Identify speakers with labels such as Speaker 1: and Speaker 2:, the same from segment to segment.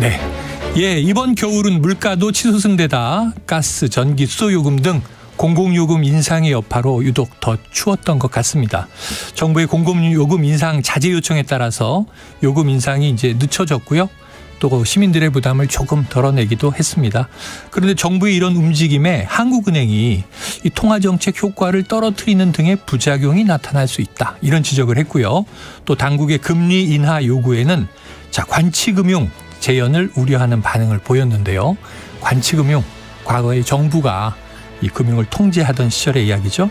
Speaker 1: 네. 예, 이번 겨울은 물가도 치솟은 데다 가스, 전기, 수도요금 등 공공요금 인상의 여파로 유독 더 추웠던 것 같습니다. 정부의 공공요금 인상 자제 요청에 따라서 요금 인상이 이제 늦춰졌고요. 또 시민들의 부담을 조금 덜어내기도 했습니다. 그런데 정부의 이런 움직임에 한국은행이 이 통화정책 효과를 떨어뜨리는 등의 부작용이 나타날 수 있다. 이런 지적을 했고요. 또 당국의 금리 인하 요구에는 관치금융 재현을 우려하는 반응을 보였는데요. 관치금융, 과거에 정부가 이 금융을 통제하던 시절의 이야기죠.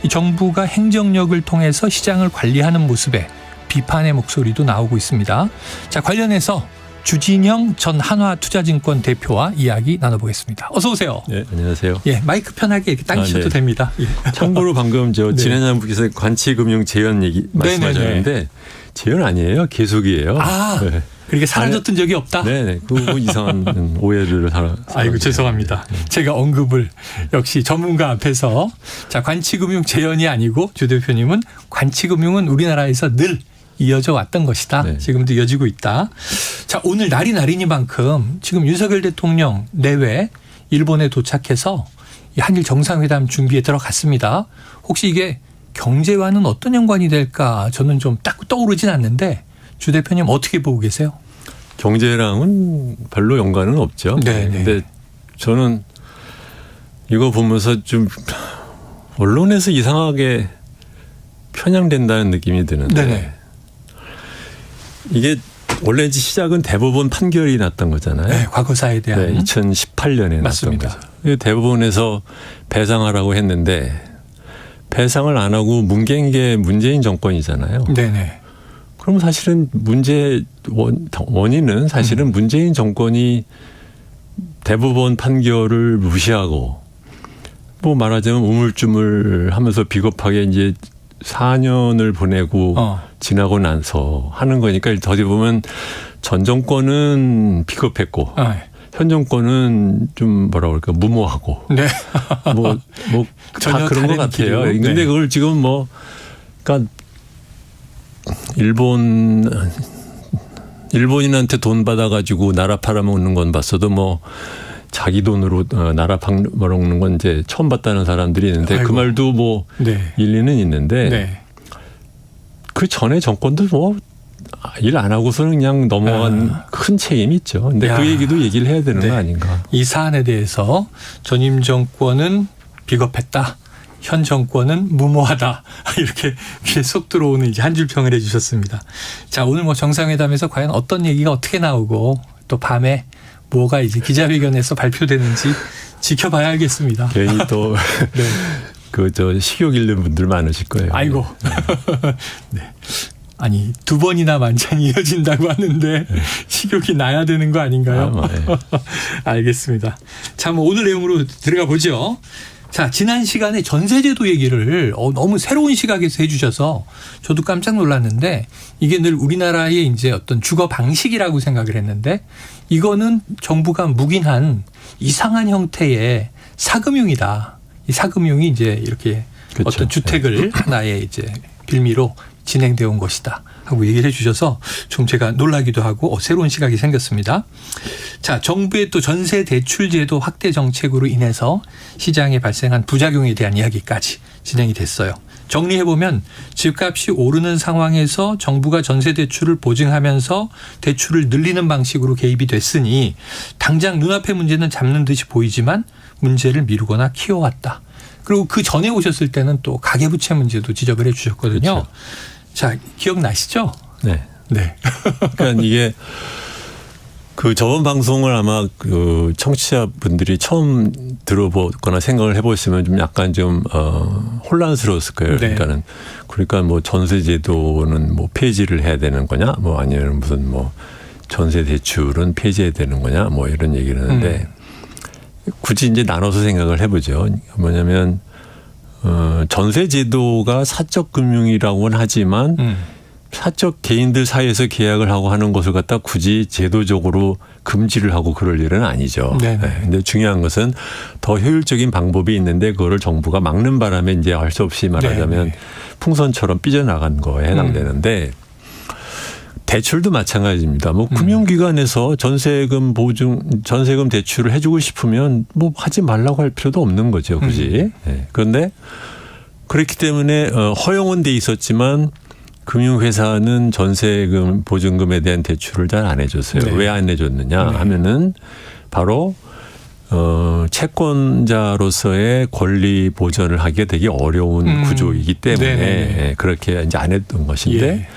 Speaker 1: 이 정부가 행정력을 통해서 시장을 관리하는 모습에 비판의 목소리도 나오고 있습니다. 자, 관련해서 주진영 전 한화투자증권 대표와 이야기 나눠보겠습니다. 어서 오세요.
Speaker 2: 네, 안녕하세요.
Speaker 1: 예, 마이크 편하게 이렇게 당기셔도
Speaker 2: 네.
Speaker 1: 됩니다. 예.
Speaker 2: 참고로 방금 네. 진행자분께서 관치금융 재현 얘기 말씀하셨는데 재현 아니에요, 계속이에요.
Speaker 1: 아,
Speaker 2: 네.
Speaker 1: 그렇게 사라졌던 적이 없다.
Speaker 2: 네네, 그 이상한 오해를 하나.
Speaker 1: 아이고 죄송합니다. 제가 언급을 역시 전문가 앞에서 관치금융 재현이 아니고 주 대표님은 관치금융은 우리나라에서 늘 이어져 왔던 것이다.
Speaker 2: 네.
Speaker 1: 지금도 이어지고 있다. 자, 오늘 날이 날이니만큼 지금 윤석열 대통령 내외 일본에 도착해서 한일 정상회담 준비에 들어갔습니다. 혹시 이게 경제와는 어떤 연관이 될까 저는 좀 딱 떠오르진 않는데 주 대표님 어떻게 보고 계세요?
Speaker 2: 경제랑은 별로 연관은 없죠.
Speaker 1: 네.
Speaker 2: 근데 저는 이거 보면서 좀 언론에서 이상하게 편향된다는 느낌이 드는데
Speaker 1: 네네.
Speaker 2: 이게 원래 이제 시작은 대법원 판결이 났던 거잖아요.
Speaker 1: 네, 과거사에 대한.
Speaker 2: 네, 2018년에
Speaker 1: 맞습니다.
Speaker 2: 났던 거죠. 대법원에서 배상하라고 했는데 배상을 안 하고 뭉갠 게 문재인 정권이잖아요.
Speaker 1: 네네.
Speaker 2: 그럼 사실은 원인은 사실은 문재인 정권이 대법원 판결을 무시하고 뭐 말하자면 우물쭈물하면서 비겁하게 이제 4년을 보내고 지나고 나서 하는 거니까 어디 보면 전 정권은 비겁했고 현 정권은 좀 뭐라 그럴까 무모하고
Speaker 1: 네.
Speaker 2: 다 그런 것 같아요.
Speaker 1: 네.
Speaker 2: 근데 그걸 지금 그러니까 일본인한테 돈 받아가지고 나라 팔아먹는 건 봤어도 자기 돈으로 나라 팔아먹는 건 이제 처음 봤다는 사람들이 있는데 아이고. 그 말도
Speaker 1: 네.
Speaker 2: 일리는 있는데
Speaker 1: 네.
Speaker 2: 그 전에 정권도 일 안 하고서는 그냥 넘어간 큰 책임이 있죠. 근데 그 얘기도 얘기를 해야 되는 거 아닌가.
Speaker 1: 이 사안에 대해서 전임 정권은 비겁했다. 현 정권은 무모하다. 이렇게 귀에 쏙 들어오는 이제 한 줄 평을 해 주셨습니다. 자, 오늘 정상회담에서 과연 어떤 얘기가 어떻게 나오고 또 밤에 뭐가 이제 기자회견에서 발표되는지 지켜봐야 알겠습니다.
Speaker 2: 괜히 또
Speaker 1: 네.
Speaker 2: 식욕 잃는 분들 많으실 거예요.
Speaker 1: 아이고. 네. 아니 2번이나 만찬이 이어진다고 하는데 식욕이 나야 되는 거 아닌가요? 알겠습니다. 자, 오늘 내용으로 들어가 보죠. 자, 지난 시간에 전세제도 얘기를 너무 새로운 시각에서 해주셔서 저도 깜짝 놀랐는데 이게 늘 우리나라의 이제 어떤 주거 방식이라고 생각을 했는데 이거는 정부가 묵인한 이상한 형태의 사금융이다. 이 사금융이 이제 이렇게 그렇죠. 어떤 주택을 하나의 이제 빌미로 진행되어 온 것이다 하고 얘기를 해 주셔서 좀 제가 놀라기도 하고 새로운 시각이 생겼습니다. 자, 정부의 또 전세 대출 제도 확대 정책으로 인해서 시장에 발생한 부작용에 대한 이야기까지 진행이 됐어요. 정리해보면 집값이 오르는 상황에서 정부가 전세 대출을 보증하면서 대출을 늘리는 방식으로 개입이 됐으니 당장 눈앞의 문제는 잡는 듯이 보이지만 문제를 미루거나 키워왔다. 그리고 그 전에 오셨을 때는 또 가계부채 문제도 지적을 해 주셨거든요. 그렇죠. 자, 기억나시죠?
Speaker 2: 네.
Speaker 1: 네.
Speaker 2: 그러니까 이게 저번 방송을 아마 청취자분들이 처음 들어보거나 생각을 해보시면 좀 약간 좀 혼란스러웠을 거예요.
Speaker 1: 네.
Speaker 2: 그러니까 전세제도는 폐지를 해야 되는 거냐, 아니면 무슨 전세 대출은 폐지해야 되는 거냐, 이런 얘기를 하는데 굳이 이제 나눠서 생각을 해보죠. 뭐냐면 전세제도가 사적 금융이라고는 하지만 사적 개인들 사이에서 계약을 하고 하는 것을 갖다 굳이 제도적으로 금지를 하고 그럴 일은 아니죠. 그런데 중요한 것은 더 효율적인 방법이 있는데 그거를 정부가 막는 바람에 이제 할 수 없이 말하자면 풍선처럼 삐져나간 거에 해당되는데 대출도 마찬가지입니다. 뭐 금융기관에서 전세금 대출을 해주고 싶으면 뭐 하지 말라고 할 필요도 없는 거죠, 굳이. 네. 그런데 그렇기 때문에 허용은 돼 있었지만 금융회사는 전세금 보증금에 대한 대출을 잘 안 해줬어요. 네. 왜 안 해줬느냐 하면은 바로 채권자로서의 권리 보전을 하기가 되게 어려운 구조이기 때문에 그렇게 이제 안 했던 것인데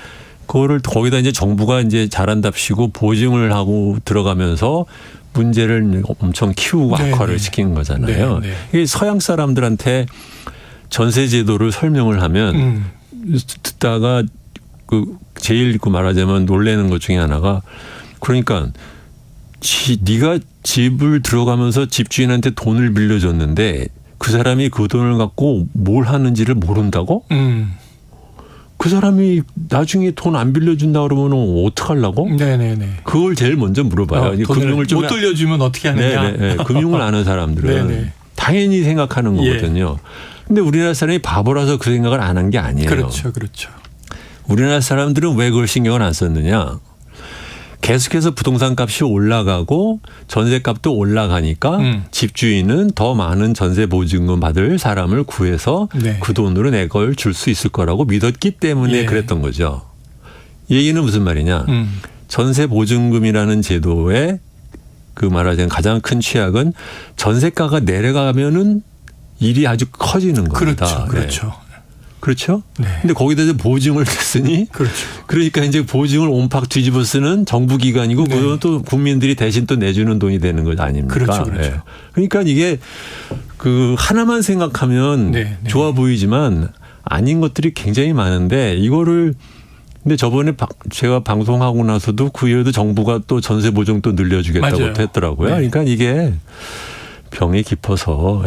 Speaker 2: 그거를 거기다 이제 정부가 이제 잘한답시고 보증을 하고 들어가면서 문제를 엄청 키우고 악화를 시킨 거잖아요. 이게 서양 사람들한테 전세 제도를 설명을 하면 듣다가 제일 말하자면 놀라는 것 중에 하나가 그러니까 네가 집을 들어가면서 집주인한테 돈을 빌려줬는데 그 사람이 그 돈을 갖고 뭘 하는지를 모른다고? 그 사람이 나중에 돈 안 빌려준다 그러면 어떡하려고? 네네네. 그걸 제일 먼저 물어봐요.
Speaker 1: 금융을 좀 못 돌려주면 어떻게 하느냐?
Speaker 2: 네네. 금융을 아는 사람들은 당연히 생각하는 거거든요. 근데 우리나라 사람이 바보라서 그 생각을 안 한 게 아니에요.
Speaker 1: 그렇죠.
Speaker 2: 우리나라 사람들은 왜 그걸 신경을 안 썼느냐? 계속해서 부동산 값이 올라가고 전세 값도 올라가니까 집주인은 더 많은 전세 보증금 받을 사람을 구해서 그 돈으로 내 걸 줄 수 있을 거라고 믿었기 때문에 그랬던 거죠. 이 얘기는 무슨 말이냐. 전세 보증금이라는 제도의 그 말하자면 가장 큰 취약은 전세가가 내려가면은 일이 아주 커지는 겁니다.
Speaker 1: 그렇죠.
Speaker 2: 그렇죠? 근데 거기다 이제 보증을 냈으니 그러니까 이제 보증을 온팍 뒤집어 쓰는 정부 기관이고 그건 또 국민들이 대신 또 내주는 돈이 되는 것 아닙니까?
Speaker 1: 그렇죠.
Speaker 2: 그러니까 이게 그 하나만 생각하면 좋아 보이지만 아닌 것들이 굉장히 많은데 이거를 근데 저번에 제가 방송하고 나서도 그 이후에도 정부가 또 전세 보증 또 늘려주겠다고 했더라고요. 그러니까 이게 병이 깊어서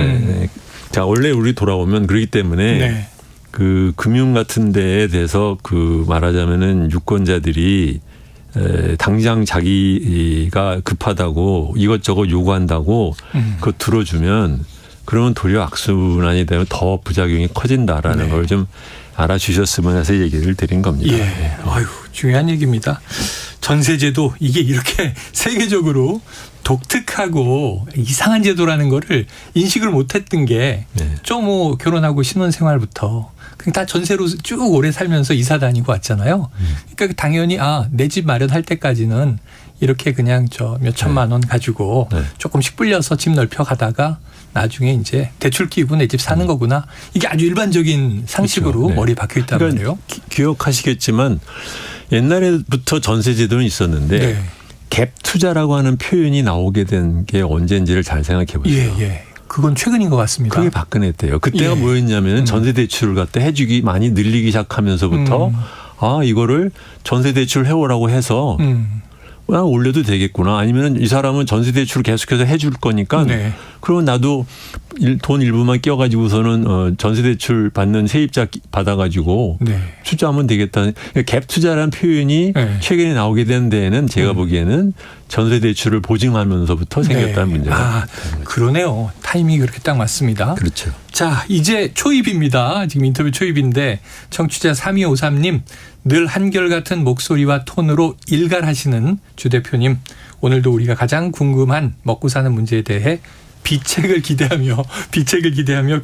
Speaker 2: 자 원래 우리 돌아오면 그렇기 때문에 그 금융 같은 데에 대해서 그 말하자면은 유권자들이 당장 자기가 급하다고 이것저것 요구한다고 그거 들어주면 그러면 도리어 악순환이 되면 더 부작용이 커진다라는 걸 좀 알아주셨으면 해서 얘기를 드린 겁니다.
Speaker 1: 아유, 중요한 얘기입니다. 전세제도 이게 이렇게 세계적으로 독특하고 이상한 제도라는 거를 인식을 못했던 게 좀 뭐 결혼하고 신혼생활부터 그냥 다 전세로 쭉 오래 살면서 이사 다니고 왔잖아요. 그러니까 당연히 내 집 마련할 때까지는 이렇게 그냥 저 몇 천만 원 가지고 조금씩 불려서 집 넓혀 가다가 나중에 이제 대출 끼고 내 집 사는 거구나. 이게 아주 일반적인 상식으로 머리에 박혀 있단 말이에요.
Speaker 2: 기억하시겠지만 옛날에부터 전세제도는 있었는데 갭 투자라고 하는 표현이 나오게 된 게 언제인지를 잘 생각해 보세요.
Speaker 1: 그건 최근인 것 같습니다.
Speaker 2: 그게 박근혜 때요. 그때가 뭐였냐면 전세대출을 갖다 해주기 많이 늘리기 시작하면서부터 이거를 전세대출 해오라고 해서 올려도 되겠구나. 아니면 이 사람은 전세대출을 계속해서 해줄 거니까 그러면 나도 돈 일부만 끼워가지고서는 전세대출 받는 세입자 받아가지고 투자하면 되겠다. 갭 투자라는 표현이 최근에 나오게 된 데에는 제가 보기에는 전세대출을 보증하면서부터 생겼다는 문제가.
Speaker 1: 그러네요. 타이밍이 그렇게 딱 맞습니다.
Speaker 2: 그렇죠.
Speaker 1: 자, 이제 초입입니다. 지금 인터뷰 초입인데 청취자 3253님 늘 한결같은 목소리와 톤으로 일갈하시는 주 대표님, 오늘도 우리가 가장 궁금한 먹고 사는 문제에 대해 비책을 기대하며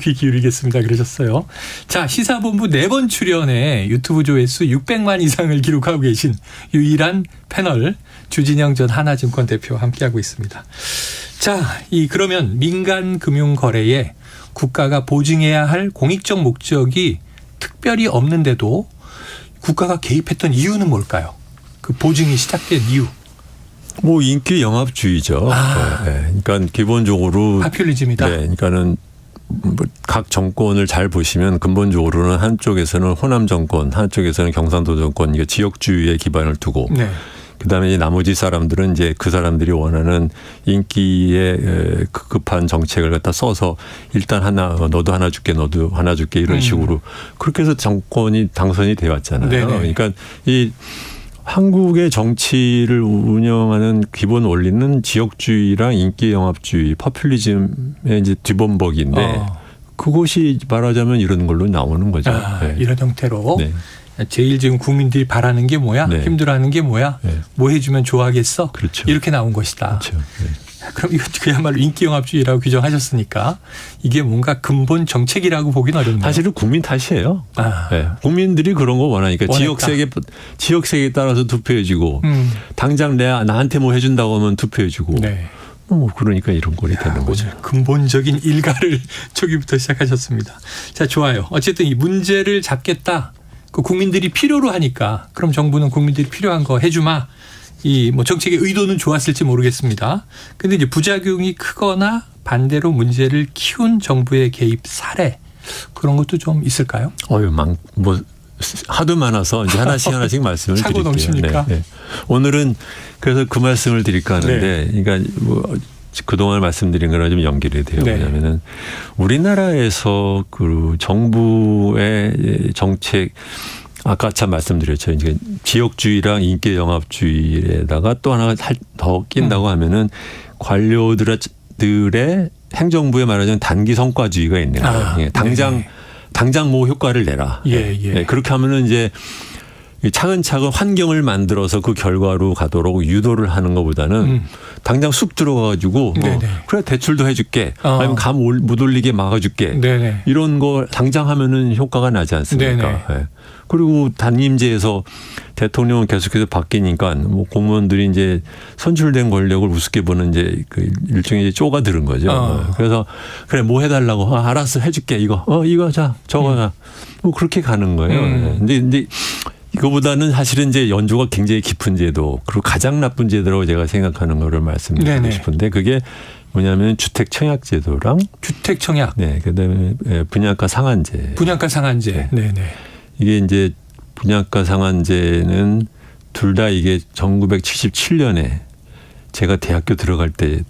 Speaker 1: 귀 기울이겠습니다. 그러셨어요. 자, 시사본부 4번 출연에 유튜브 조회수 600만 이상을 기록하고 계신 유일한 패널 주진영 전 하나증권 대표와 함께하고 있습니다. 자, 그러면 민간 금융 거래에 국가가 보증해야 할 공익적 목적이 특별히 없는데도 국가가 개입했던 이유는 뭘까요? 그 보증이 시작된 이유.
Speaker 2: 인기 영합주의죠. 그러니까 기본적으로
Speaker 1: 파퓰리즘이다.
Speaker 2: 그러니까는 각 정권을 잘 보시면 근본적으로는 한쪽에서는 호남 정권, 한쪽에서는 경상도 정권, 이게 지역주의에 기반을 두고. 그다음에 이제 나머지 사람들은 이제 그 사람들이 원하는 인기에 급급한 정책을 갖다 써서 일단 너도 하나 줄게, 너도 하나 줄게 이런 식으로 그렇게 해서 정권이 당선이 되어 왔잖아요. 그러니까 이 한국의 정치를 운영하는 기본 원리는 지역주의랑 인기 영합주의, 퍼퓰리즘의 이제 뒤범벅인데 그것이 말하자면 이런 걸로 나오는 거죠.
Speaker 1: 이런 형태로. 제일 지금 국민들이 바라는 게 뭐야?
Speaker 2: 네.
Speaker 1: 힘들어하는 게 뭐야?
Speaker 2: 네.
Speaker 1: 뭐 해주면 좋아하겠어?
Speaker 2: 그렇죠.
Speaker 1: 이렇게 나온 것이다.
Speaker 2: 그렇죠. 네.
Speaker 1: 그럼 이거 그야말로 인기영합주의라고 규정하셨으니까 이게 뭔가 근본 정책이라고 보기는 어렵네요.
Speaker 2: 사실은 국민 탓이에요.
Speaker 1: 아.
Speaker 2: 네. 국민들이 그런 거 원하니까 지역색에 따라서 투표해주고 당장 나한테 뭐 해준다고 하면 투표해주고
Speaker 1: 네.
Speaker 2: 뭐 그러니까 이런 꼴이 되는 거죠.
Speaker 1: 근본적인 일가를 초기부터 시작하셨습니다. 자, 좋아요. 어쨌든 이 문제를 잡겠다. 그 국민들이 필요로 하니까 그럼 정부는 국민들이 필요한 거 해주마. 이 뭐 정책의 의도는 좋았을지 모르겠습니다. 근데 이제 부작용이 크거나 반대로 문제를 키운 정부의 개입 사례 그런 것도 좀 있을까요?
Speaker 2: 뭐 하도 많아서 이제 하나씩 말씀을
Speaker 1: 차고
Speaker 2: 드릴게요.
Speaker 1: 넘칩니까?
Speaker 2: 네. 오늘은 그래서 그 말씀을 드릴까 하는데,
Speaker 1: 네.
Speaker 2: 그러니까 뭐 그동안 말씀드린 거랑 좀 연결이 돼요.
Speaker 1: 네.
Speaker 2: 왜냐하면은 우리나라에서 그 정부의 정책 아까 참 말씀드렸죠. 이제 지역주의랑 인기영합주의에다가 또 하나가 더 낀다고 하면은 관료들의 행정부에 말하자면 단기 성과주의가 있는 거예요. 당장 뭐 효과를 내라. 예. 그렇게 하면은 이제 차근차근 환경을 만들어서 그 결과로 가도록 유도를 하는 것보다는 당장 쑥 들어가가지고 그래 대출도 해줄게. 아니면 감 못 올리게 막아줄게.
Speaker 1: 네네.
Speaker 2: 이런 거 당장 하면은 효과가 나지 않습니까? 네. 그리고 단임제에서 대통령은 계속해서 바뀌니까 뭐 공무원들이 이제 선출된 권력을 우습게 보는 이제 그 일종의 이제 쪼가 들은 거죠. 그래서 그래 뭐 해달라고 알았어 해줄게 이거 자 저거 뭐 그렇게 가는 거예요. 근데 이거보다는 사실은 이제 연조가 굉장히 깊은 제도 그리고 가장 나쁜 제도라고 제가 생각하는 거를 말씀드리고 싶은데 그게 뭐냐면 주택 청약 제도랑
Speaker 1: 주택 청약.
Speaker 2: 네, 그다음에 분양가 상한제.
Speaker 1: 분양가 상한제. 네.
Speaker 2: 이게 이제 분양가 상한제는 둘 다 이게 1977년에 제가 대학교 들어갈 때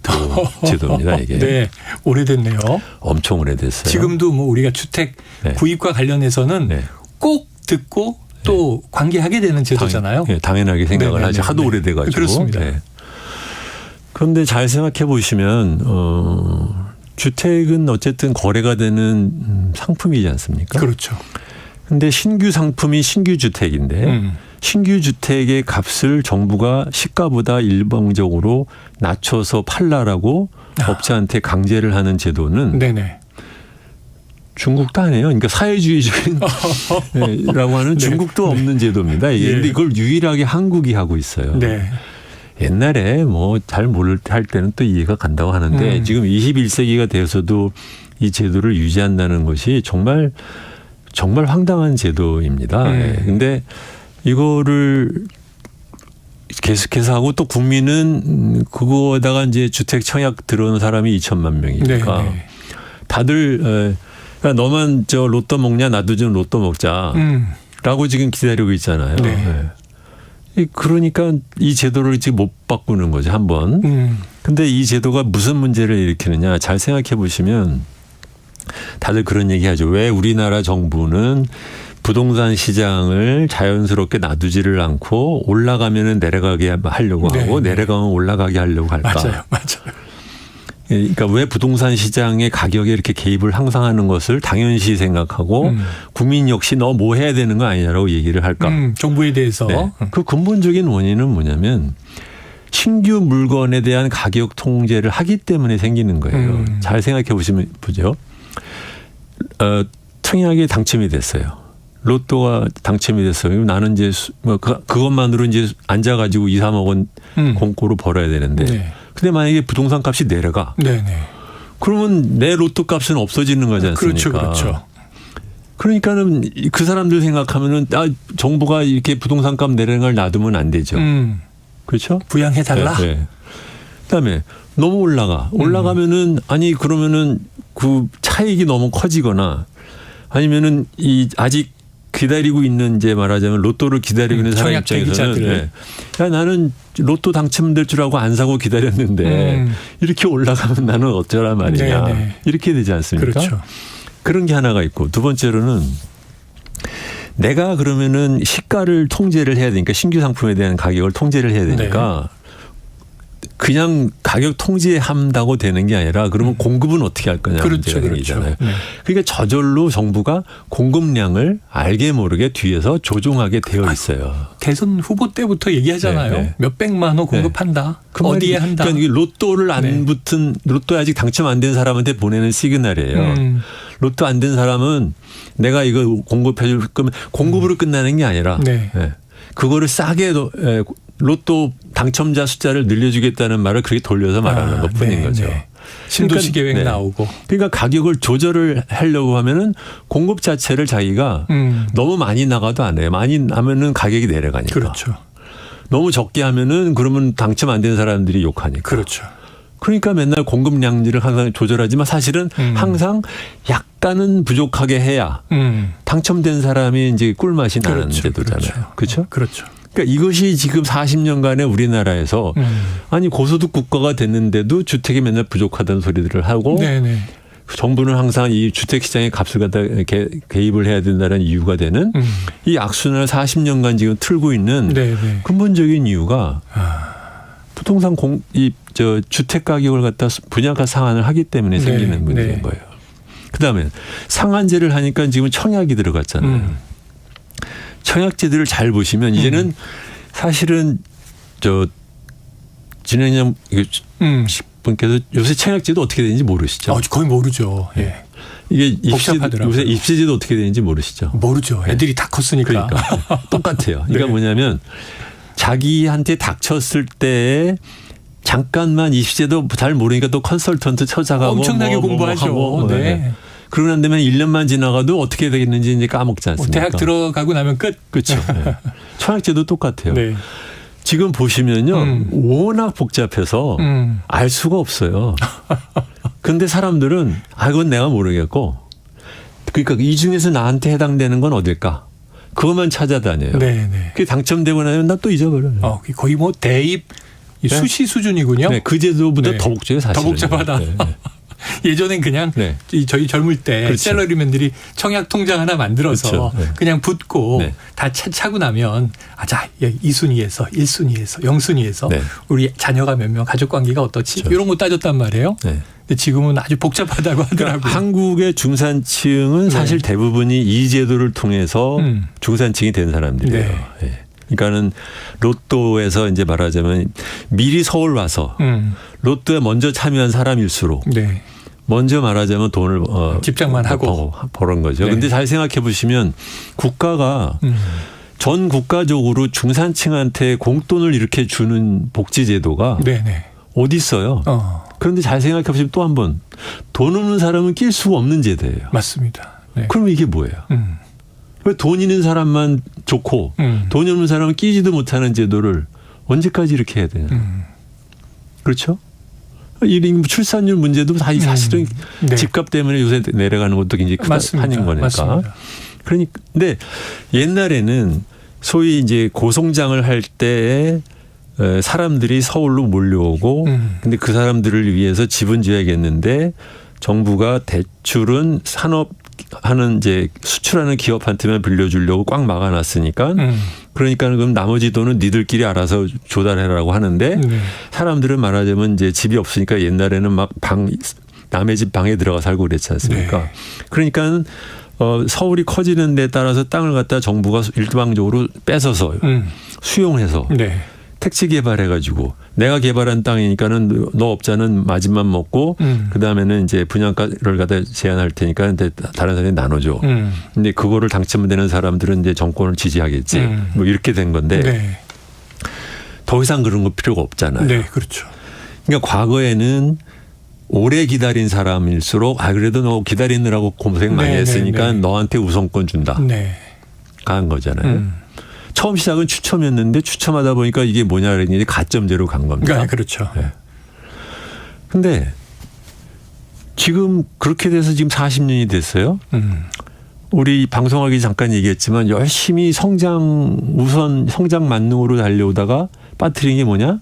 Speaker 2: 제도입니다. 이게.
Speaker 1: 네, 오래됐네요.
Speaker 2: 엄청 오래됐어요.
Speaker 1: 지금도 뭐 우리가 주택 구입과 관련해서는 꼭 듣고 또 관계하게 되는 제도잖아요.
Speaker 2: 당연하게 생각을 하죠. 하도 오래돼가지고.
Speaker 1: 그렇습니다.
Speaker 2: 그런데 잘 생각해 보시면 주택은 어쨌든 거래가 되는 상품이지 않습니까?
Speaker 1: 그렇죠.
Speaker 2: 근데 신규 상품이 신규 주택인데 신규 주택의 값을 정부가 시가보다 일방적으로 낮춰서 팔라라고 업자한테 강제를 하는 제도는 중국도 안 해요. 그러니까 사회주의적인 라고 하는 중국도 없는 제도입니다. 이게. 근데 이걸 유일하게 한국이 하고 있어요. 옛날에 뭐 잘 모를 할 때는 또 이해가 간다고 하는데 지금 21세기가 되어서도 이 제도를 유지한다는 것이 정말 황당한 제도입니다. 근데 이거를 계속해서 하고 또 국민은 그거에다가 이제 주택 청약 들어오는 사람이 2천만 명이니까 다들 그러니까 너만 저 로또 먹냐 나도 좀 로또 먹자라고 지금 기다리고 있잖아요. 그러니까 이 제도를 지금 못 바꾸는 거죠, 한 번. 근데 이 제도가 무슨 문제를 일으키느냐 잘 생각해 보시면 다들 그런 얘기 하죠. 왜 우리나라 정부는 부동산 시장을 자연스럽게 놔두지를 않고 올라가면은 내려가게 하려고 하고 내려가면 올라가게 하려고 할까.
Speaker 1: 맞아요.
Speaker 2: 그러니까 왜 부동산 시장의 가격에 이렇게 개입을 항상 하는 것을 당연시 생각하고 국민 역시 너 뭐 해야 되는 거 아니냐라고 얘기를 할까.
Speaker 1: 정부에 대해서.
Speaker 2: 그 근본적인 원인은 뭐냐면 신규 물건에 대한 가격 통제를 하기 때문에 생기는 거예요. 잘 생각해 보시면 보죠. 청약이 당첨이 됐어요. 로또가 당첨이 됐어요. 나는 이제 뭐 그것만으로 이제 앉아가지고 2, 3억 원 공고로 벌어야 되는데. 근데 만약에 부동산 값이 내려가. 그러면 내 로또 값은 없어지는 거지 않습니까?
Speaker 1: 그렇죠.
Speaker 2: 그러니까는 그 사람들 생각하면은 정부가 이렇게 부동산 값 내리는 걸 놔두면 안 되죠. 그렇죠?
Speaker 1: 부양해달라.
Speaker 2: 그다음에 너무 올라가면은 아니 그러면은 그 차익이 너무 커지거나 아니면은 아직 기다리고 있는 이제 말하자면 로또를 기다리고 있는 사람 입장에서는 야 나는 로또 당첨될 줄 알고 안 사고 기다렸는데 이렇게 올라가면 나는 어쩌란 말이냐 이렇게 되지 않습니까?
Speaker 1: 그렇죠.
Speaker 2: 그런 게 하나가 있고 두 번째로는 내가 그러면은 시가를 통제를 해야 되니까 신규 상품에 대한 가격을 통제를 해야 되니까 그냥 가격 통제한다고 되는 게 아니라 그러면 공급은 어떻게 할 거냐
Speaker 1: 그렇죠,
Speaker 2: 문제가 되잖아요.
Speaker 1: 네.
Speaker 2: 그러니까 저절로 정부가 공급량을 알게 모르게 뒤에서 조종하게 되어 있어요.
Speaker 1: 대선 후보 때부터 얘기하잖아요.
Speaker 2: 네, 네.
Speaker 1: 몇 백만 원 공급한다.
Speaker 2: 그
Speaker 1: 어디에 한다.
Speaker 2: 그러니까 이게 로또를 안
Speaker 1: 네.
Speaker 2: 붙은 로또에 아직 당첨 안 된 사람한테 보내는 시그널이에요. 로또 안 된 사람은 내가 이거 공급해 줄 거면 공급으로 끝나는 게 아니라
Speaker 1: 네.
Speaker 2: 그거를 싸게 로또 당첨자 숫자를 늘려주겠다는 말을 그렇게 돌려서 말하는 것뿐인 거죠.
Speaker 1: 네. 신도시 계획 나오고.
Speaker 2: 그러니까 가격을 조절을 하려고 하면은 공급 자체를 자기가 너무 많이 나가도 안 해요. 많이 나면은 가격이 내려가니까.
Speaker 1: 그렇죠.
Speaker 2: 너무 적게 하면은 그러면 당첨 안 된 사람들이 욕하니까.
Speaker 1: 그렇죠.
Speaker 2: 그러니까 맨날 공급량들을 항상 조절하지만 사실은 항상 약간은 부족하게 해야 당첨된 사람이 이제 꿀맛이 나는
Speaker 1: 그렇죠.
Speaker 2: 제도잖아요. 그렇죠?
Speaker 1: 그렇죠.
Speaker 2: 그러니까 이것이 지금 40년간의 우리나라에서 아니 고소득 국가가 됐는데도 주택이 맨날 부족하다는 소리들을 하고
Speaker 1: 네네.
Speaker 2: 정부는 항상 이 주택 시장의 값을 갖다 개입을 해야 된다는 이유가 되는 이 악순환을 40년간 지금 틀고 있는
Speaker 1: 네네.
Speaker 2: 근본적인 이유가 부동산 주택 가격을 갖다 분양가 상한을 하기 때문에 생기는 문제인 거예요. 그다음에 상한제를 하니까 지금 청약이 들어갔잖아요. 청약제들을 잘 보시면 이제는 사실은 진행형 분께서 요새 청약제도 어떻게 되는지 모르시죠?
Speaker 1: 거의 모르죠. 예.
Speaker 2: 이게
Speaker 1: 복잡하더라고요.
Speaker 2: 요새 입시제도 어떻게 되는지 모르시죠?
Speaker 1: 모르죠. 애들이 다 컸으니까.
Speaker 2: 그러니까 똑같아요. 그러니까 뭐냐면 자기한테 닥쳤을 때 잠깐만 입시제도 잘 모르니까 또 컨설턴트 찾아가고
Speaker 1: 엄청나게 공부하죠. 네.
Speaker 2: 그러고 난 다음에 1년만 지나가도 어떻게 되겠는지 이제 까먹지 않습니까?
Speaker 1: 대학 들어가고 나면 끝.
Speaker 2: 그렇죠. 네. 청약제도 똑같아요.
Speaker 1: 네.
Speaker 2: 지금 보시면요. 워낙 복잡해서 알 수가 없어요. 그런데 사람들은 그건 내가 모르겠고 그러니까 이 중에서 나한테 해당되는 건 어딜까? 그것만 찾아다녀요.
Speaker 1: 네네.
Speaker 2: 그게 당첨되고 나면 나 또 잊어버려요.
Speaker 1: 거의 뭐 대입 수시 수준이군요.
Speaker 2: 네, 그 제도보다
Speaker 1: 네.
Speaker 2: 더 복잡해요. 사실은.
Speaker 1: 더 복잡하다.
Speaker 2: 네.
Speaker 1: 예전엔 그냥 저희 젊을 때
Speaker 2: 그렇죠.
Speaker 1: 샐러리맨들이 청약 통장 하나 만들어서
Speaker 2: 그렇죠.
Speaker 1: 그냥 붓고 다 차고 나면 자 2순위에서 1순위에서 0순위에서 우리 자녀가 몇 명 가족 관계가 어떻지
Speaker 2: 그렇죠.
Speaker 1: 이런 거 따졌단 말이에요. 근데 지금은 아주 복잡하다고 하더라고요.
Speaker 2: 그러니까 한국의 중산층은 사실 대부분이 이 제도를 통해서 중산층이 된 사람들이에요. 그러니까는 로또에서 이제 말하자면 미리 서울 와서 로또에 먼저 참여한 사람일수록 먼저 말하자면 돈을
Speaker 1: 집장만 하고
Speaker 2: 버는 거죠. 그런데 잘 생각해 보시면 국가가 전 국가적으로 중산층한테 공돈을 이렇게 주는 복지 제도가 어디 있어요? 그런데 잘 생각해 보시면 또 한 번 돈 없는 사람은 낄 수가 없는 제도예요.
Speaker 1: 맞습니다.
Speaker 2: 그럼 이게 뭐예요? 왜 돈 있는 사람만 좋고 돈이 없는 사람은 끼지도 못하는 제도를 언제까지 이렇게 해야 되냐. 그렇죠? 출산율 문제도 사실은 집값 때문에 요새 내려가는 것도 굉장히 큰 한인 거니까.
Speaker 1: 맞습니다.
Speaker 2: 그러니까 근데 옛날에는 소위 이제 고성장을 할 때 사람들이 서울로 몰려오고 근데 그 사람들을 위해서 집은 지어야겠는데 정부가 대출은 산업하는 이제 수출하는 기업한테만 빌려주려고 꽉 막아놨으니까 그러니까 그럼 나머지 돈은 니들끼리 알아서 조달해라고 하는데 사람들은 말하자면 이제 집이 없으니까 옛날에는 막 남의 집 방에 들어가 살고 그랬지 않습니까? 그러니까 서울이 커지는 데 따라서 땅을 갖다 정부가 일방적으로 뺏어서 수용해서 택지 개발해가지고 내가 개발한 땅이니까는 너 업자는 마진만 먹고 그 다음에는 이제 분양가를 갖다 제한할 테니까 다른 사람이 나눠줘. 근데 그거를 당첨되는 사람들은 이제 정권을 지지하겠지. 뭐 이렇게 된 건데 더 이상 그런 거 필요가 없잖아요.
Speaker 1: 네, 그렇죠.
Speaker 2: 그러니까 과거에는 오래 기다린 사람일수록 그래도 너 기다리느라고 고생 많이 했으니까 너한테 우선권 준다. 간 거잖아요. 처음 시작은 추첨이었는데 추첨하다 보니까 이게 뭐냐 그랬는데 가점제로 간 겁니다.
Speaker 1: 그렇죠.
Speaker 2: 근데 지금 그렇게 돼서 지금 40년이 됐어요. 우리 방송하기 잠깐 얘기했지만 열심히 성장 만능으로 달려오다가 빠뜨린 게 뭐냐?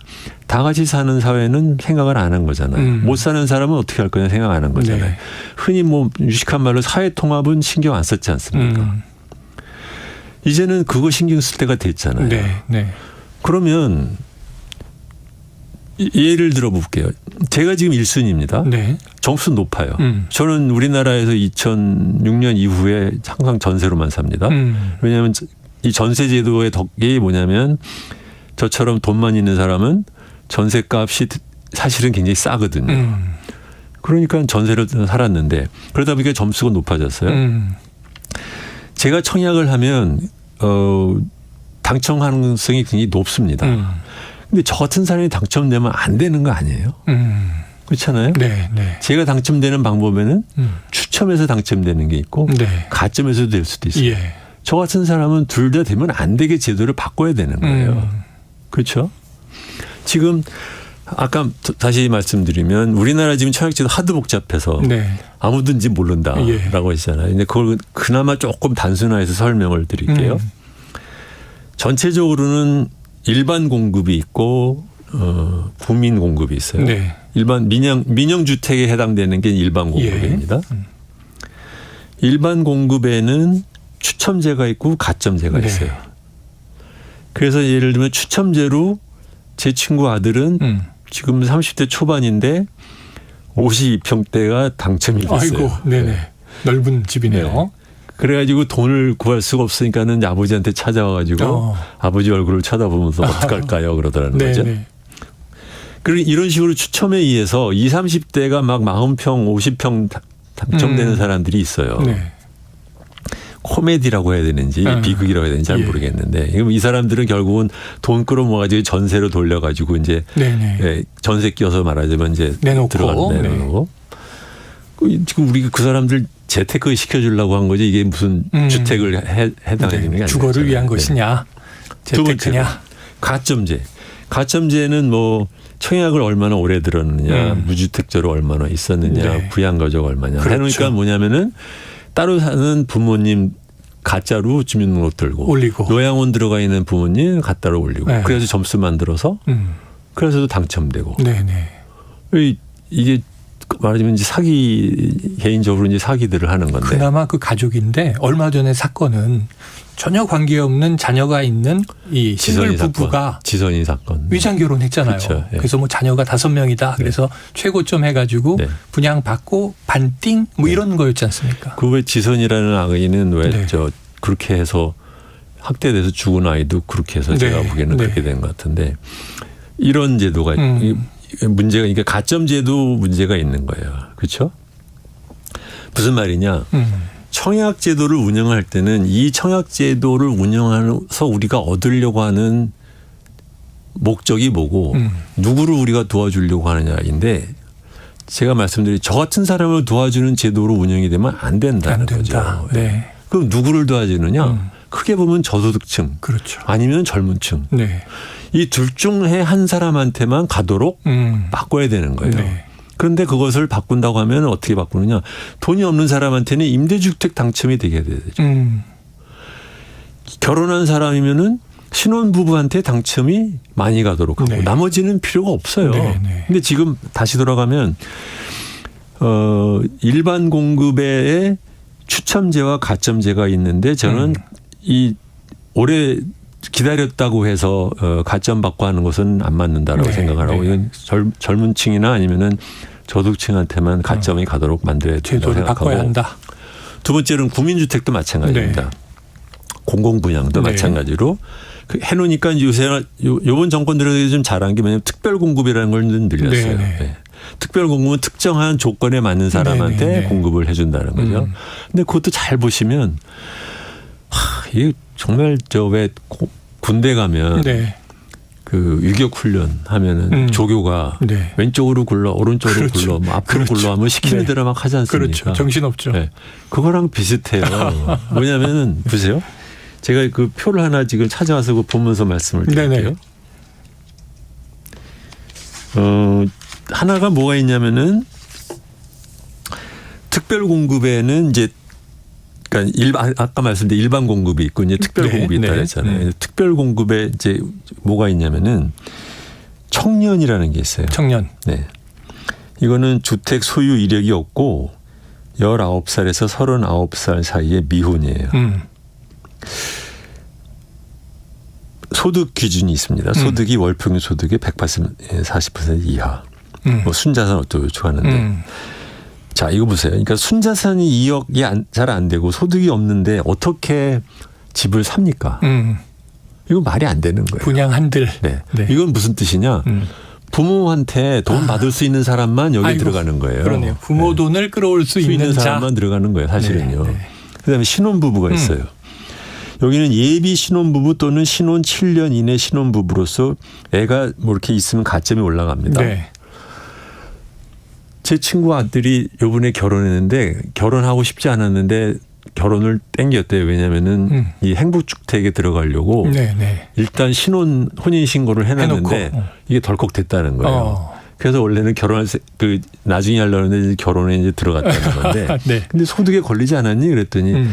Speaker 2: 다 같이 사는 사회는 생각을 안 한 거잖아요. 못 사는 사람은 어떻게 할 거냐 생각 안 한 거잖아요. 흔히 뭐 유식한 말로 사회통합은 신경 안 썼지 않습니까? 이제는 그거 신경 쓸 때가 됐잖아요. 그러면 예를 들어 볼게요. 제가 지금 1순위입니다.
Speaker 1: 네.
Speaker 2: 점수 높아요. 저는 우리나라에서 2006년 이후에 항상 전세로만 삽니다. 왜냐하면 이 전세 제도의 덕이 뭐냐면 저처럼 돈만 있는 사람은 전세값이 사실은 굉장히 싸거든요. 그러니까 전세를 살았는데 그러다 보니까 점수가 높아졌어요. 제가 청약을 하면 당첨 가능성이 굉장히 높습니다. 근데 저 같은 사람이 당첨되면 안 되는 거 아니에요? 그렇잖아요.
Speaker 1: 네, 네.
Speaker 2: 제가 당첨되는 방법에는 추첨해서 당첨되는 게 있고
Speaker 1: 네.
Speaker 2: 가점에서도 될 수도 있어요.
Speaker 1: 예.
Speaker 2: 저 같은 사람은 둘 다 되면 안 되게 제도를 바꿔야 되는 거예요. 그렇죠? 지금 아까 다시 말씀드리면 우리나라 지금 청약제도 하도 복잡해서
Speaker 1: 네.
Speaker 2: 아무든지 모른다라고 했잖아요. 근데 그걸 그나마 조금 단순화해서 설명을 드릴게요. 전체적으로는 일반 공급이 있고 국민 공급이 있어요.
Speaker 1: 네.
Speaker 2: 일반 민영 주택에 해당되는 게 일반 공급입니다.
Speaker 1: 예.
Speaker 2: 일반 공급에는 추첨제가 있고 가점제가
Speaker 1: 네.
Speaker 2: 있어요. 그래서 예를 들면 추첨제로 제 친구 아들은 지금 30대 초반인데 52평대가 당첨이 됐어요.
Speaker 1: 아이고, 네네. 네. 넓은 집이네요.
Speaker 2: 네. 그래가지고 돈을 구할 수가 없으니까는 아버지한테 찾아와가지고 아버지 얼굴을 쳐다보면서 어떡할까요? 그러더라는 거죠. 그리고 이런 식으로 추첨에 의해서 20, 30대가 막 40평, 50평 당첨되는 사람들이 있어요.
Speaker 1: 네.
Speaker 2: 코미디라고 해야 되는지 비극이라고 해야 되는지 잘 모르겠는데 이 사람들은 결국은 돈 끌어모아가지고 전세로 돌려가지고 이제 전세 끼워서 말하자면 이제 내놓고 지금 우리가 그 사람들 재테크 시켜주려고 한 거지 이게 무슨 주택을 해당하는 게 아니라
Speaker 1: 주거를 위한 것이냐 재테크냐.
Speaker 2: 가점제. 가점제는 뭐 청약을 얼마나 오래 들었느냐 무주택자로 얼마나 있었느냐 부양가족 얼마냐 해놓으니까 뭐냐면은 따로 사는 부모님 가짜로 주민등록 들고
Speaker 1: 올리고
Speaker 2: 요양원 들어가 있는 부모님 가짜로 올리고 그래서 점수 만들어서 그래서도 당첨되고 이게 말하자면 이제 개인적으로 이제 사기들을 하는 건데
Speaker 1: 그나마 그 가족인데 얼마 전에 사건은 전혀 관계없는 자녀가 있는 이 싱글 부부가
Speaker 2: 지선이 사건
Speaker 1: 위장 결혼했잖아요.
Speaker 2: 그렇죠.
Speaker 1: 그래서 뭐 자녀가 5명이다. 그래서 최고점 해가지고 분양 받고 반띵 뭐 이런 거였지 않습니까?
Speaker 2: 그 왜 지선이라는 아이는 왜 그렇게 해서 학대돼서 죽은 아이도 그렇게 해서 제가 보기에는 그렇게 된 것 같은데 이런 제도가 문제가 그러니까 가점제도 문제가 있는 거예요. 그렇죠? 무슨 말이냐? 청약제도를 운영할 때는 이 청약제도를 운영해서 우리가 얻으려고 하는 목적이 뭐고 누구를 우리가 도와주려고 하느냐인데 제가 말씀드린 저 같은 사람을 도와주는 제도로 운영이 되면 안 된다는 거죠.
Speaker 1: 네.
Speaker 2: 그럼 누구를 도와주느냐? 크게 보면 저소득층
Speaker 1: 그렇죠.
Speaker 2: 아니면 젊은 층.
Speaker 1: 네.
Speaker 2: 이 둘 중에 한 사람한테만 가도록 바꿔야 되는 거예요.
Speaker 1: 네.
Speaker 2: 그런데 그것을 바꾼다고 하면 어떻게 바꾸느냐. 돈이 없는 사람한테는 임대주택 당첨이 되게 되죠. 결혼한 사람이면은 신혼부부한테 당첨이 많이 가도록 하고 나머지는 필요가 없어요. 그런데 지금 다시 돌아가면 일반 공급에 추첨제와 가점제가 있는데 저는 이 올해 기다렸다고 해서 가점 받고 하는 것은 안 맞는다라고 생각을 하고 이건 젊은 층이나 아니면은 저소득층한테만 가점이 가도록 만들어야 된다고 생각하고
Speaker 1: 바꿔야 한다.
Speaker 2: 두 번째는 국민주택도 마찬가지입니다. 공공분양도 마찬가지로 해놓으니까 요새 요번 정권 들어서 좀 잘한 게 뭐냐면 특별공급이라는 걸 좀 늘렸어요. 특별공급은 특정한 조건에 맞는 사람한테 공급을 해준다는 거죠. 근데 그것도 잘 보시면 이게 정말 저 왜 군대 가면 그 유격 훈련 하면은 조교가 왼쪽으로 굴러 오른쪽으로 굴러 뭐 앞으로 굴러 하면 시키는 대로 막 하지 않습니까?
Speaker 1: 그렇죠. 정신없죠.
Speaker 2: 그거랑 비슷해요. 뭐냐면은 보세요. 제가 그 표를 하나 지금 찾아와서 그 보면서 말씀을 드릴게요. 하나가 뭐가 있냐면은 특별 공급에는 이제 그러니까 아까 말씀드린 일반 공급이 있고 이제 특별 공급이 있다 그랬잖아요. 특별 공급에 이제 뭐가 있냐면은 청년이라는 게 있어요.
Speaker 1: 청년.
Speaker 2: 네. 이거는 주택 소유 이력이 없고 19살에서 39살 사이의 미혼이에요. 소득 기준이 있습니다. 소득이 월평균 소득의 140% 이하. 뭐 순자산 어쩌고 하는데. 자, 이거 보세요. 그러니까 순자산이 2억이 잘 안 되고 소득이 없는데 어떻게 집을 삽니까? 이거 말이 안 되는 거예요.
Speaker 1: 분양 한들.
Speaker 2: 네. 네. 이건 무슨 뜻이냐? 부모한테 돈 받을 수 있는 사람만 여기 들어가는 거예요.
Speaker 1: 그러네요. 부모
Speaker 2: 네.
Speaker 1: 돈을 끌어올 수 있는
Speaker 2: 사람만 들어가는 거예요. 사실은요.
Speaker 1: 네. 네.
Speaker 2: 그다음에 신혼부부가 있어요. 여기는 예비 신혼부부 또는 신혼 7년 이내 신혼부부로서 애가 뭐 이렇게 있으면 가점이 올라갑니다. 네. 제 친구 아들이 요번에 결혼했는데 결혼하고 싶지 않았는데 결혼을 땡겼대요. 왜냐하면은 이 행복주택에 들어가려고 일단 혼인신고를 해놨는데 이게 덜컥 됐다는 거예요. 그래서 원래는 나중에 하려는데 결혼에 이제 들어갔다는 건데. 네. 근데 소득에 걸리지 않았니? 그랬더니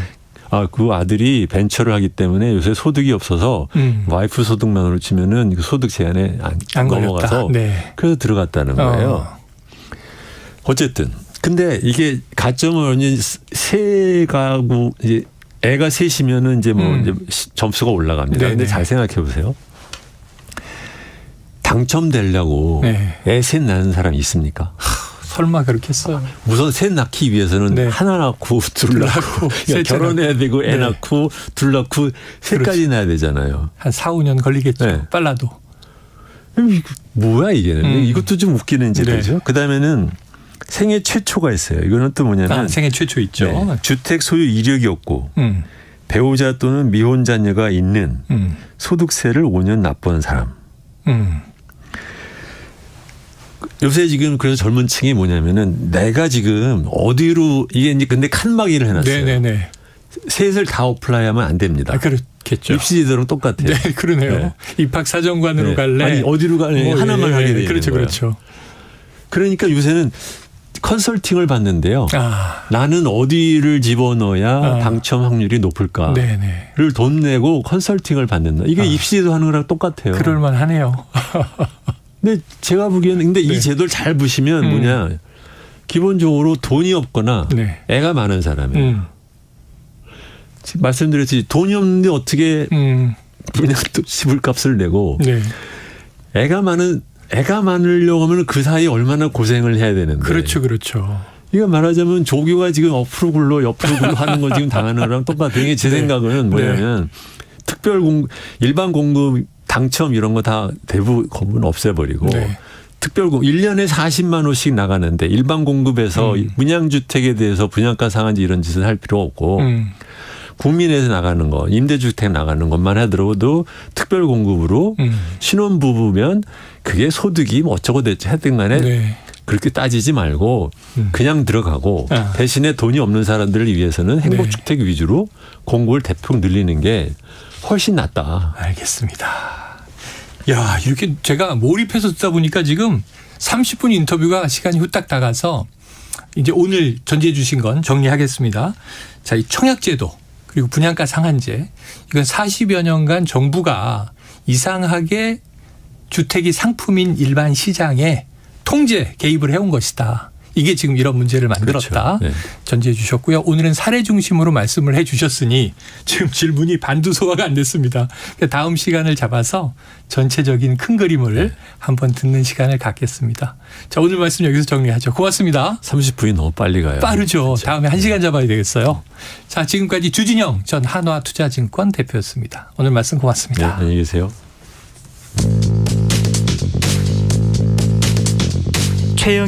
Speaker 2: 그 아들이 벤처를 하기 때문에 요새 소득이 없어서 와이프 소득만으로 치면은 그 소득 제한에 안 넘어가서 그래서 들어갔다는 거예요. 어쨌든 근데 이게 가점을 세 가구 이제 애가 셋이면은 이제 뭐 이제 점수가 올라갑니다. 네네. 근데 잘 생각해 보세요. 당첨되려고 애 셋 낳는 사람이 있습니까?
Speaker 1: 설마 그렇겠어요.
Speaker 2: 우선 셋 낳기 위해서는 하나 낳고 둘 낳고 결혼해야 되고 애 낳고 둘 낳고 셋까지 낳아야 되잖아요.
Speaker 1: 한 4, 5년 걸리겠죠. 빨라도.
Speaker 2: 뭐야 이게. 이것도 좀 웃기는 제도죠. 그다음에는 생애 최초가 있어요. 이거는 또 뭐냐면
Speaker 1: 생애 최초 있죠.
Speaker 2: 네. 주택 소유 이력이 없고 배우자 또는 미혼 자녀가 있는 소득세를 5년 납부한 사람. 요새 지금 그래서 젊은 층이 뭐냐면은 내가 지금 어디로 이게 이제 근데 칸막이를 해놨어요. 네네네. 셋을 다 어플라이하면 안 됩니다.
Speaker 1: 그렇겠죠.
Speaker 2: 입시제도랑 똑같아요.
Speaker 1: 네, 그러네요. 네. 입학사정관으로 갈래?
Speaker 2: 아니 어디로 갈래? 하나만 하게 되는
Speaker 1: 그렇죠,
Speaker 2: 거예요.
Speaker 1: 그렇죠.
Speaker 2: 그러니까 요새는 컨설팅을 받는데요. 나는 어디를 집어넣어야 당첨 확률이 높을까를 돈 내고 컨설팅을 받는다. 이게 입시제도 하는 거랑 똑같아요.
Speaker 1: 그럴만하네요.
Speaker 2: 근데 제가 보기에는 근데 이 제도를 잘 보시면 뭐냐. 기본적으로 돈이 없거나 애가 많은 사람이에요. 지금 말씀드렸듯이 돈이 없는데 어떻게 그냥 또 시불값을 내고 애가 많으려고 하면 그 사이에 얼마나 고생을 해야 되는데.
Speaker 1: 그렇죠.
Speaker 2: 이거 말하자면 조교가 지금 옆으로 굴러 하는 거 지금 당하는 거랑 똑같아요. 이게 제 생각은 뭐냐면 일반 공급 당첨 이런 거 다 대부분 없애버리고 특별공급 1년에 40만 원씩 나가는데 일반 공급에서 분양주택에 대해서 분양가 상한제 이런 짓을 할 필요 없고 국민에서 나가는 거, 임대주택 나가는 것만 하더라도 특별공급으로 신혼부부면 그게 소득이 뭐 어쩌고 됐지 하여튼 간에 그렇게 따지지 말고 그냥 들어가고 대신에 돈이 없는 사람들을 위해서는 행복주택 위주로 공급을 대폭 늘리는 게 훨씬 낫다.
Speaker 1: 알겠습니다. 야, 이렇게 제가 몰입해서 듣다 보니까 지금 30분 인터뷰가 시간이 후딱 다가서 이제 오늘 전제해 주신 건 정리하겠습니다. 자, 이 청약제도 그리고 분양가 상한제 이건 40여 년간 정부가 이상하게 주택이 상품인 일반 시장에 통제 개입을 해온 것이다. 이게 지금 이런 문제를 만들었다. 그렇죠. 전제해 주셨고요. 오늘은 사례 중심으로 말씀을 해 주셨으니 지금 질문이 반도 소화가 안 됐습니다. 다음 시간을 잡아서 전체적인 큰 그림을 한번 듣는 시간을 갖겠습니다. 자, 오늘 말씀 여기서 정리하죠. 고맙습니다.
Speaker 2: 30분이 너무 빨리 가요.
Speaker 1: 빠르죠. 그렇죠. 다음에 1시간 잡아야 되겠어요. 자, 지금까지 주진영 전 한화투자증권 대표였습니다. 오늘 말씀 고맙습니다.
Speaker 2: 네, 안녕히 계세요.
Speaker 3: 최영희